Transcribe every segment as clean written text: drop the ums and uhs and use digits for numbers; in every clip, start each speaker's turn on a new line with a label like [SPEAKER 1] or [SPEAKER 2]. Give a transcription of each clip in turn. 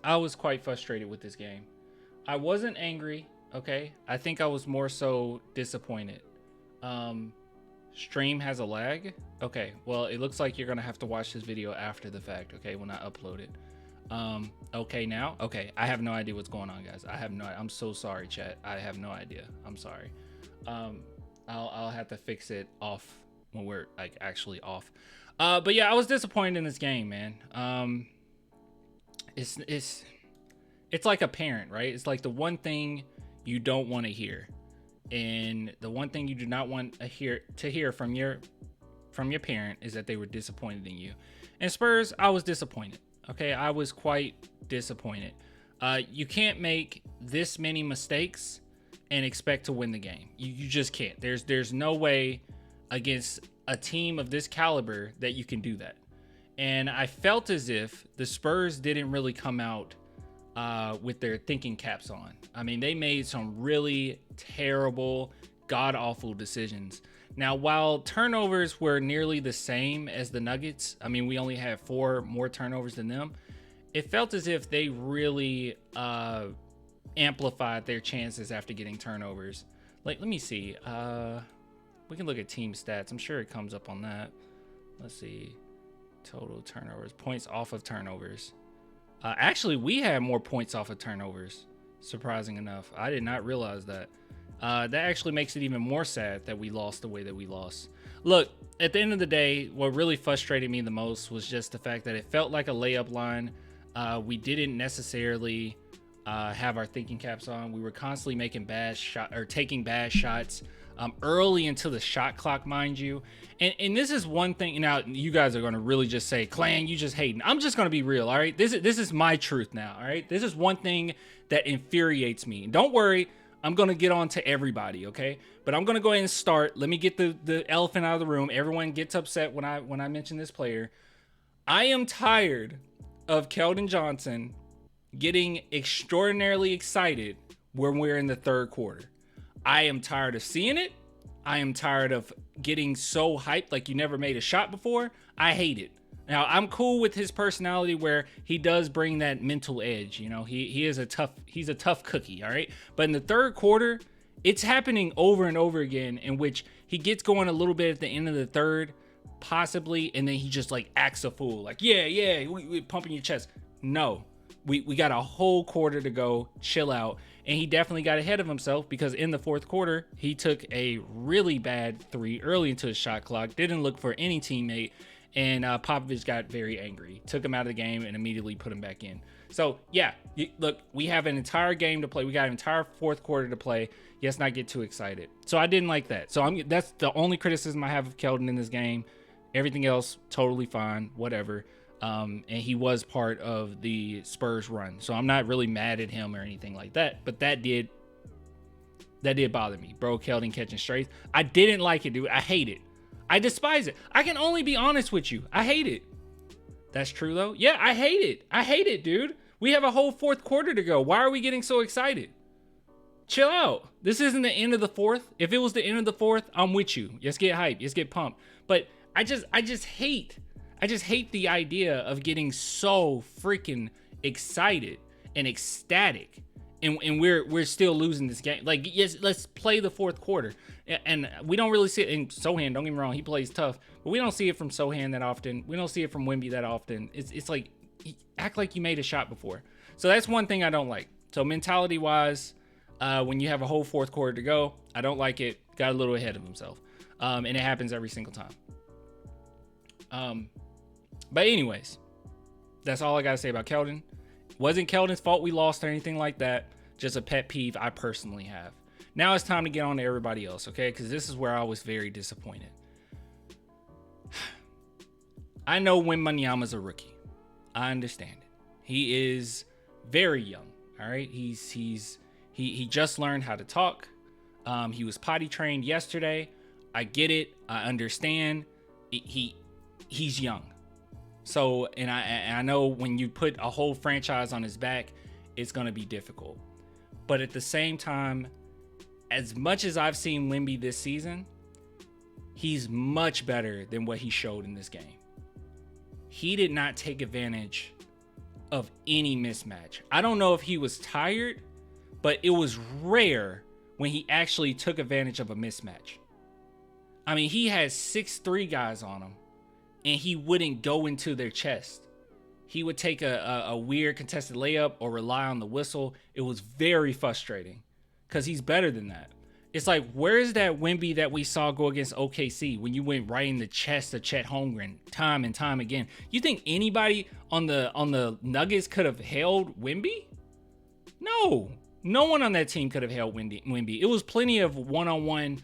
[SPEAKER 1] was quite frustrated with this game. I wasn't angry, okay? I think I was more so disappointed. Stream has a lag. Okay, well, it looks like you're gonna have to watch this video after the fact, okay, when I upload it. Okay, now, okay, I have no idea what's going on, guys. I'm so sorry, chat. I have no idea. I'm sorry. I'll have to fix it off when we're like actually off. But yeah, I was disappointed in this game, man. It's like a parent, right? It's like the one thing you don't want to hear, and the one thing you do not want to hear from your parent is that they were disappointed in you. And Spurs, I was disappointed. Okay, I was quite disappointed. You can't make this many mistakes and expect to win the game. You just can't. There's no way against a team of this caliber that you can do that. And I felt as if the Spurs didn't really come out with their thinking caps on. I mean, they made some really terrible, god-awful decisions. Now, while turnovers were nearly the same as the Nuggets, I mean, we only had 4 more turnovers than them. It felt as if they really amplified their chances after getting turnovers. Like, let me see. We can look at team stats. I'm sure it comes up on that. Let's see. Total turnovers. Points off of turnovers. Actually, we had more points off of turnovers. Surprising enough. I did not realize that. That actually makes it even more sad that we lost the way that we lost. Look, at the end of the day, what really frustrated me the most was just the fact that it felt like a layup line. We didn't necessarily have our thinking caps on. We were constantly making taking bad shots early into the shot clock, mind you. And this is one thing. Now, you guys are going to really just say, Clan, you just hating. I'm just going to be real, all right? This is my truth now, all right? This is one thing that infuriates me. And don't worry, I'm going to get on to everybody, okay? But I'm going to go ahead and start. Let me get the elephant out of the room. Everyone gets upset when I mention this player. I am tired of Keldon Johnson getting extraordinarily excited when we're in the third quarter. I am tired of seeing it. I am tired of getting so hyped like you never made a shot before. I hate it. Now, I'm cool with his personality where he does bring that mental edge. You know, he's a tough cookie, all right? But in the third quarter, it's happening over and over again in which he gets going a little bit at the end of the third, possibly, and then he just like acts a fool. Like, yeah, we pumping your chest. No, we got a whole quarter to go. Chill out. And he definitely got ahead of himself because in the fourth quarter, he took a really bad 3 early into his shot clock, didn't look for any teammate, and Popovich got very angry, took him out of the game, and immediately put him back in. So, yeah, look, we have an entire game to play. We got an entire fourth quarter to play. Let's not get too excited. So I didn't like that. So that's the only criticism I have of Keldon in this game. Everything else, totally fine, whatever. And he was part of the Spurs run. So I'm not really mad at him or anything like that. But that did bother me. Bro, Keldon catching straight. I didn't like it, dude. I hate it. I despise it. I can only be honest with you. I hate it. That's true, though. Yeah, I hate it. I hate it, dude. We have a whole fourth quarter to go. Why are we getting so excited? Chill out. This isn't the end of the fourth. If it was the end of the fourth, I'm with you. Let's get hyped. Let's get pumped. But I just hate the idea of getting so freaking excited and ecstatic, and we're still losing this game. Like, yes, let's play the fourth quarter, and we don't really see it. And Sochan, don't get me wrong, he plays tough, but we don't see it from Sochan that often. We don't see it from Wemby that often. It's like, act like you made a shot before. So that's one thing I don't like. So mentality wise, when you have a whole fourth quarter to go, I don't like it. Got a little ahead of himself, and it happens every single time. But anyways, that's all I got to say about Keldon. Wasn't Keldon's fault we lost or anything like that. Just a pet peeve I personally have. Now it's time to get on to everybody else, okay? Because this is where I was very disappointed. I know Wembanyama's a rookie. I understand it. He is very young, all right? He just learned how to talk. He was potty trained yesterday. I get it. I understand. He's young. So, and I know when you put a whole franchise on his back, it's going to be difficult. But at the same time, as much as I've seen Wemby this season, he's much better than what he showed in this game. He did not take advantage of any mismatch. I don't know if he was tired, but it was rare when he actually took advantage of a mismatch. I mean, he had 6'3" guys on him, and he wouldn't go into their chest. He would take a weird contested layup or rely on the whistle. It was very frustrating because he's better than that. It's like, where's that Wemby that we saw go against OKC when you went right in the chest of Chet Holmgren time and time again? You think anybody on the Nuggets could have held Wemby? No. No one on that team could have held Wemby. It was plenty of one-on-one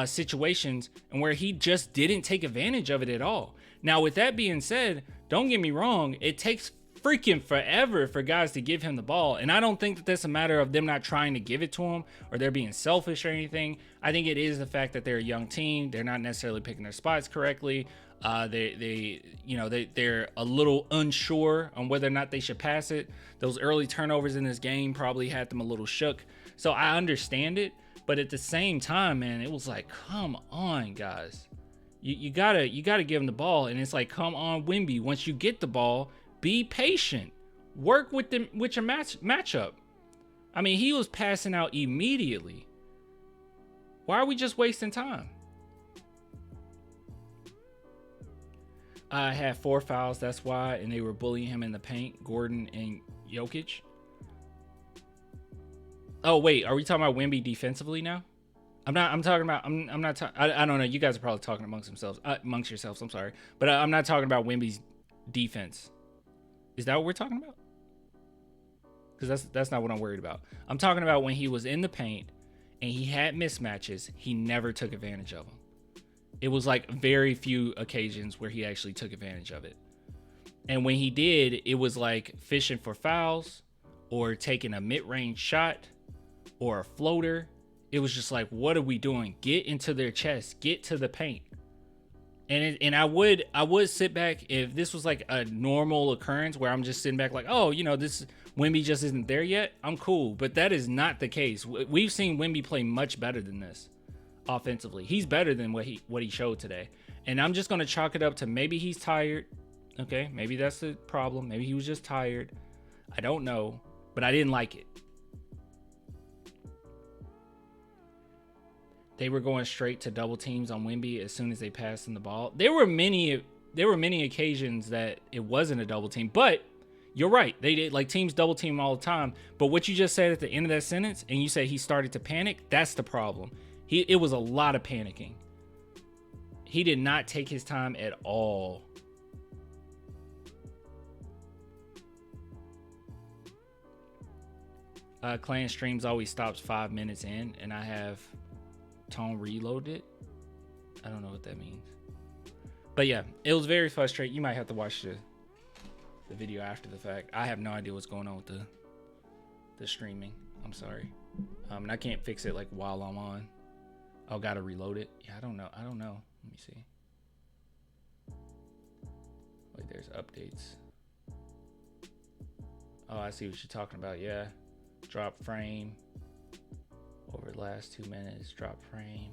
[SPEAKER 1] situations and where he just didn't take advantage of it at all. Now, with that being said, don't get me wrong, it takes freaking forever for guys to give him the ball, and I don't think that that's a matter of them not trying to give it to him or they're being selfish or anything. I think it is the fact that they're a young team. They're not necessarily picking their spots correctly. They're a little unsure on whether or not they should pass it. Those early turnovers in this game probably had them a little shook. So I understand it, but at the same time, man, it was like, come on, guys. You gotta give him the ball, and it's like, come on, Wemby. Once you get the ball, be patient. Work with your matchup. I mean, he was passing out immediately. Why are we just wasting time? I had 4 fouls, that's why, and they were bullying him in the paint, Gordon and Jokic. Oh wait, are we talking about Wemby defensively now? I don't know. You guys are probably talking amongst yourselves. I'm sorry, but I'm not talking about Wemby's defense. Is that what we're talking about? Because that's not what I'm worried about. I'm talking about when he was in the paint and he had mismatches, he never took advantage of them. It was like very few occasions where he actually took advantage of it. And when he did, it was like fishing for fouls or taking a mid-range shot or a floater. It was just like, what are we doing? Get into their chest, get to the paint. And I would sit back if this was like a normal occurrence where I'm just sitting back like, oh, this Wemby just isn't there yet. I'm cool, but that is not the case. We've seen Wemby play much better than this offensively. He's better than what he showed today. And I'm just gonna chalk it up to maybe he's tired. Okay, maybe that's the problem. Maybe he was just tired. I don't know, but I didn't like it. They were going straight to double teams on Wemby as soon as they passed him the ball. There were many occasions that it wasn't a double team, but you're right. They did, like, teams double team all the time. But what you just said at the end of that sentence, and you said he started to panic, that's the problem. It was a lot of panicking. He did not take his time at all. Clan streams always stops 5 minutes in, and I have tone reloaded. I don't know what that means, but yeah, it was very frustrating. You might have to watch the video after the fact. I have no idea what's going on with the streaming. I'm sorry. And I can't fix it like while I'm on. Oh, gotta reload it. Yeah, I don't know. Let me see. Wait, there's updates. Oh, I see what you're talking about. Yeah, drop frame over the last 2 minutes. Drop frame.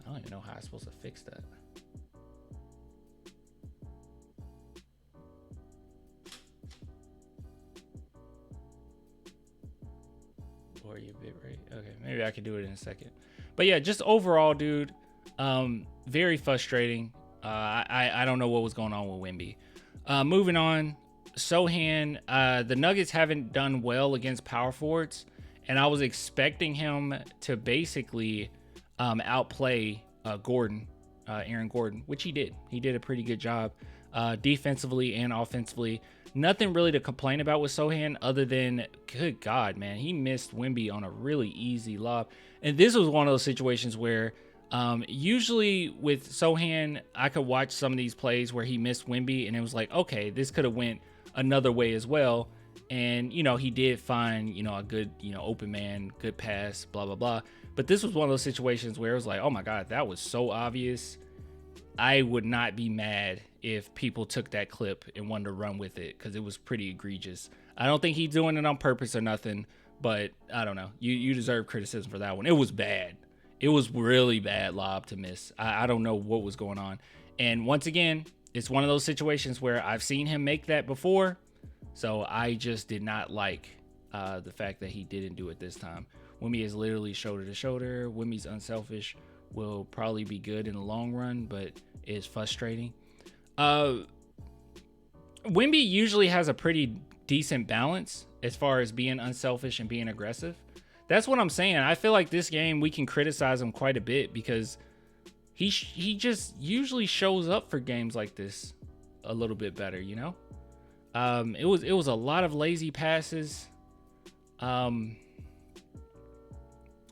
[SPEAKER 1] I don't even know how I'm supposed to fix that. Or your bit rate. Okay, maybe I can do it in a second. But yeah, just overall, dude, very frustrating. I don't know what was going on with Wemby. Moving on, Sochan. The Nuggets haven't done well against power forwards, and I was expecting him to basically outplay Aaron Gordon, which he did. He did a pretty good job defensively and offensively. Nothing really to complain about with Sochan other than, good God, man, he missed Wemby on a really easy lob. And this was one of those situations where usually with Sochan, I could watch some of these plays where he missed Wemby and it was like, okay, this could have went another way as well. And, he did find, a good, open man, good pass, blah, blah, blah. But this was one of those situations where it was like, oh my God, that was so obvious. I would not be mad if people took that clip and wanted to run with it because it was pretty egregious. I don't think he's doing it on purpose or nothing, but I don't know. You deserve criticism for that one. It was bad. It was really bad lob to miss. I don't know what was going on. And once again, it's one of those situations where I've seen him make that before. So I just did not like the fact that he didn't do it this time. Wemby is literally shoulder to shoulder. Wemby's unselfish, will probably be good in the long run, but is frustrating. Wemby usually has a pretty decent balance as far as being unselfish and being aggressive. That's what I'm saying. I feel like this game we can criticize him quite a bit because he just usually shows up for games like this a little bit better, you know? It was a lot of lazy passes. I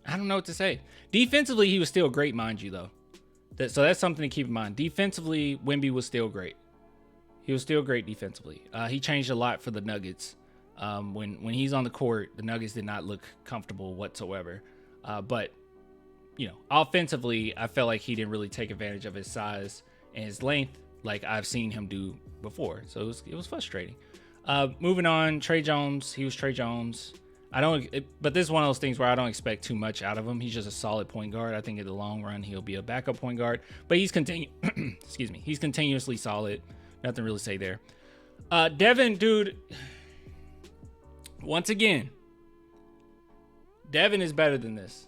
[SPEAKER 1] don't know what to say. Defensively, he was still great, mind you, though. So that's something to keep in mind. Defensively, Wemby was still great. He was still great defensively. He changed a lot for the Nuggets. When he's on the court, the Nuggets did not look comfortable whatsoever. But, you know, offensively, I felt like he didn't really take advantage of his size and his length like I've seen him do before. So it was frustrating. Moving on, Trey Jones. He was Trey Jones. But this is one of those things where I don't expect too much out of him. He's just a solid point guard. I think in the long run he'll be a backup point guard. But he's he's continuously solid. Nothing really to say there. Devin, dude. Once again, Devin is better than this.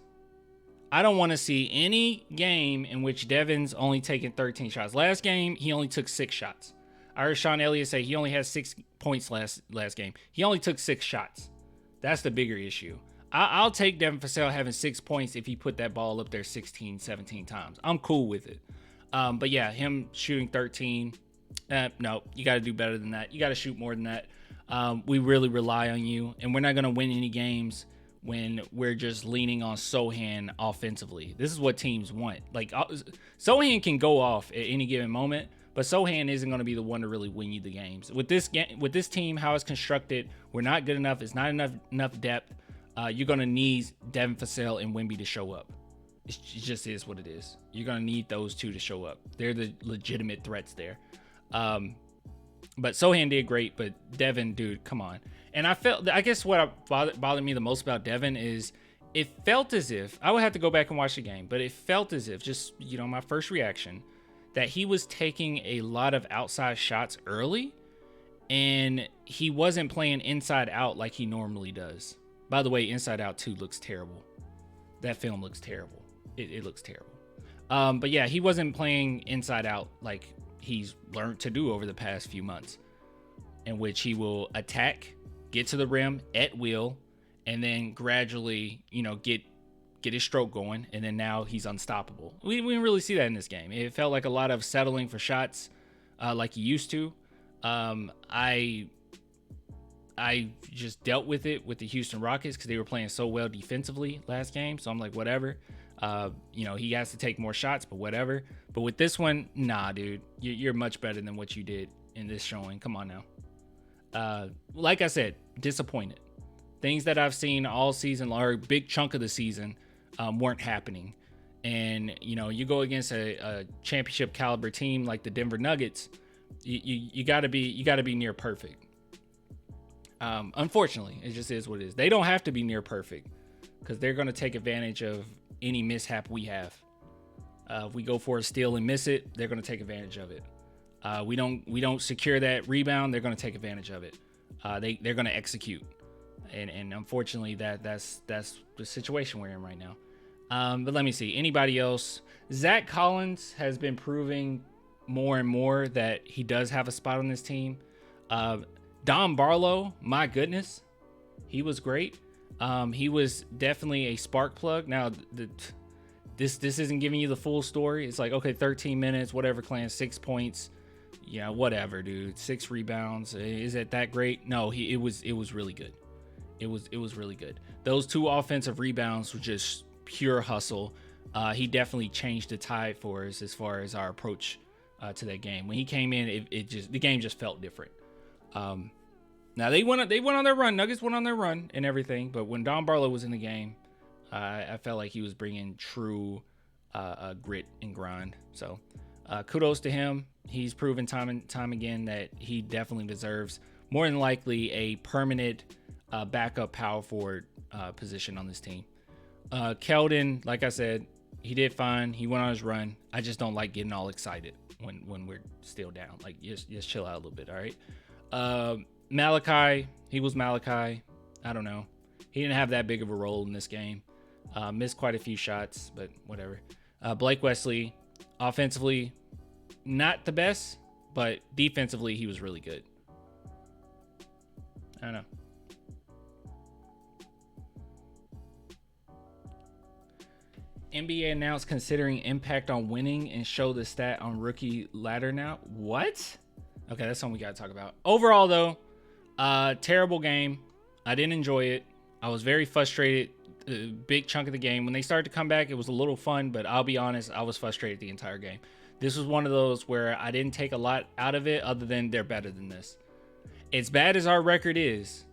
[SPEAKER 1] I don't want to see any game in which Devin's only taken 13 shots. Last game, he only took 6 shots. I heard Sean Elliott say he only had 6 points last game. He only took 6 shots. That's the bigger issue. I'll take Devin Vassell having 6 points if he put that ball up there 16, 17 times. I'm cool with it. But yeah, him shooting 13. No, you got to do better than that. You got to shoot more than that. We really rely on you, and we're not going to win any games when we're just leaning on Sochan offensively. This is what teams want. Like, Sochan can go off at any given moment, but Sochan isn't going to be the one to really win you the games. With this team, how it's constructed, we're not good enough. It's not enough depth. You're going to need Devin Vassell and Wemby to show up. It just is what it is. You're going to need those two to show up. They're the legitimate threats there. But Sochan did great, but Devin, dude, come on. And I guess what bothered me the most about Devin is it felt as if, I would have to go back and watch the game, but it felt as if, just, you know, my first reaction, that he was taking a lot of outside shots early, and he wasn't playing inside out like he normally does. By the way, Inside Out 2 looks terrible. That film looks terrible. It looks terrible. But yeah, he wasn't playing inside out like he's learned to do over the past few months, in which he will attack, get to the rim at will, and then gradually, you know, get his stroke going, and then now he's unstoppable. We didn't really see that in this game. It felt like a lot of settling for shots, like he used to. I just dealt with it with the Houston Rockets because they were playing so well defensively last game. So I'm like, whatever. You know, he has to take more shots, but whatever. But with this one, nah, dude, you're much better than what you did in this showing. Come on now. Like I said, disappointed. Things that I've seen all season, or a big chunk of the season, weren't happening. And, you know, you go against a championship caliber team like the Denver Nuggets, you gotta be near perfect. Unfortunately, it just is what it is. They don't have to be near perfect because they're going to take advantage of any mishap we have. If we go for a steal and miss it, they're going to take advantage of it. We don't secure that rebound, they're going to take advantage of it. They're going to execute, and unfortunately that's the situation we're in right now. But let me see. Anybody else? Zach Collins has been proving more and more that he does have a spot on this team. Don Barlow, my goodness, he was great. He was definitely a spark plug. Now, this isn't giving you the full story. It's like, okay, 13 minutes, whatever, Clan, 6 points. Yeah, whatever, dude. 6 rebounds. Is it that great? No, it was really good. It was really good. Those 2 offensive rebounds were just pure hustle. He definitely changed the tide for us as far as our approach to that game. When he came in, the game just felt different. Now they went on their run. Nuggets went on their run and everything, but when Don Barlow was in the game, I felt like he was bringing true grit and grind. So kudos to him. He's proven time and time again that he definitely deserves more than likely a permanent backup power forward position on this team. Keldon, like I said, he did fine. He went on his run. I just don't like getting all excited when we're still down. Like, just chill out a little bit, all right? Malachi, he was Malachi. I don't know. He didn't have that big of a role in this game. Missed quite a few shots, but whatever. Blake Wesley, offensively, not the best, but defensively, he was really good. I don't know. NBA announced considering impact on winning and show the stat on rookie ladder now. What? Okay, that's something we got to talk about. Overall, though, terrible game. I didn't enjoy it. I was very frustrated. A big chunk of the game. When they started to come back, it was a little fun, but I'll be honest, I was frustrated the entire game. This was one of those where I didn't take a lot out of it other than they're better than this. As bad as our record is,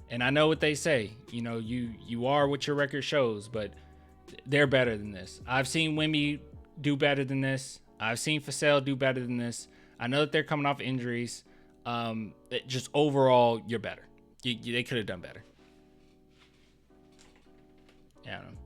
[SPEAKER 1] and I know what they say, you know, you are what your record shows, but they're better than this. I've seen Wemby do better than this. I've seen Vassell do better than this. I know that they're coming off injuries. Just overall, you're better. They could have done better. Yeah, I don't know.